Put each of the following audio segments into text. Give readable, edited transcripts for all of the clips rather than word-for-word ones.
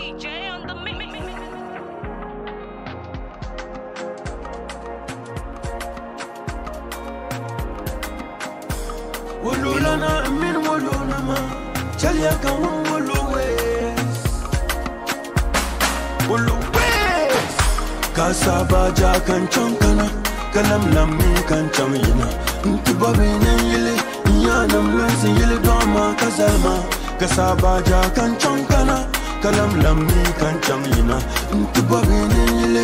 DJ on the mix. Wolulana min wolunama Chalia kan woluwes Woluwes Kasabaja kan chankana Kalam lammi kan chamina Ntubabine yile Yanam lensi yile dama kazalma Kasabaja kan chankana Kalam lammi kan chamina Ntubabine yile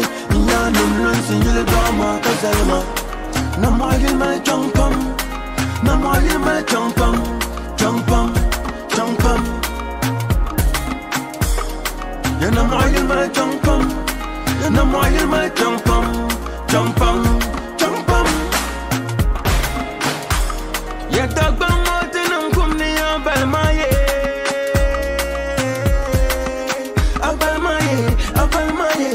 Yanam lensi yile dama kazalma Namayil mai chankam Namayil mai chankam Chankam Chankam Ya namayil mai chankam Ya namayil mai chankam Chankam Chankam Ya tagbang motinang kumniya balmaye Abalmaye Abalmaye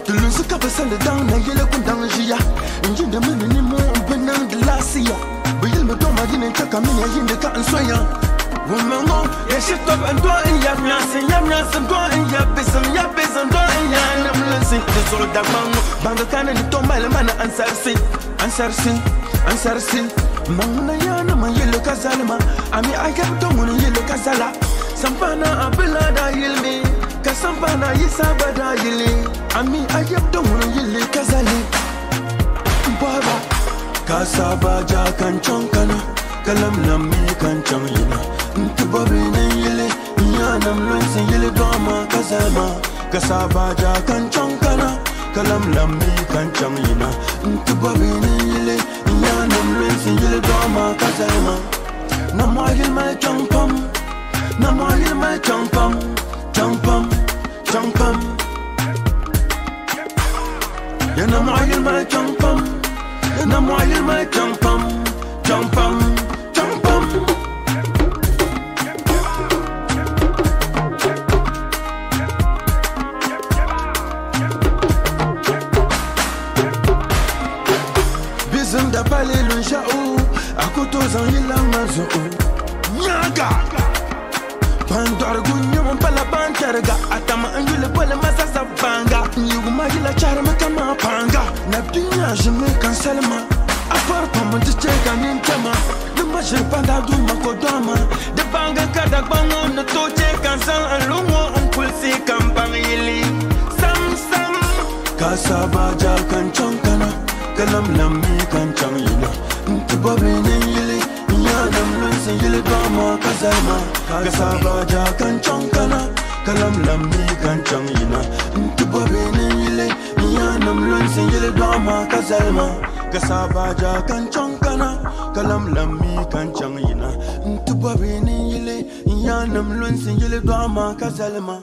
Tulun suka basal dang na yele kundang jiya Njinda mini mo benang de lasia Bayil me doma dine taka mini yinde ka ansoya Womango ya shit up and do in ya nyasin do in ya besan do in ya namlansi de solo dagman banga kana ni to male mana ansarsi Manguna ya na mayelo kazalma ami agam to mun yelo kazala Sampana abila da yilmi Kasampana yisaba da yili Ami agam to mun yele kazali Baba Kasaba ja kan chankana Kalam lammi kan chamina Ntubabine yele Yanam lensi yele dama kazalma Kasaba ja kan chankana Kalam lammi kan chamina Ntubabine yele Yanam lensi yele dama kazalma Namayil mai chankam Namayil mai chankam Chankam Chankam Ya namayil mai chankam Ya namayil mai chankam Chankam Chankam Bizim da palilun sha'u Akuto zan yilang mazu'u Nyaga Pandor gunyo mon pala bantarga Atama anjule pala masasa banga Nyugu magila chara makama panga Nabdinya jime kansalma Apar pama ticheka nintama Duma shirpanda duma kodama De banga kada bango na toche kansan Alungo umpulsi kampang yili Sam Kasabaja kan chankana Kalam lammi kan chamina Ntubabine yili Yanam lensi yili dama kazalma Kasabaja kan chankana Kalam lammi kan chamina Ntubabine yili Yanam lensi yili dama kazalma Kasabaja kan chankana Kalam lammi kan chamina Ntubabine yili Yanam lensi yili dama kazalma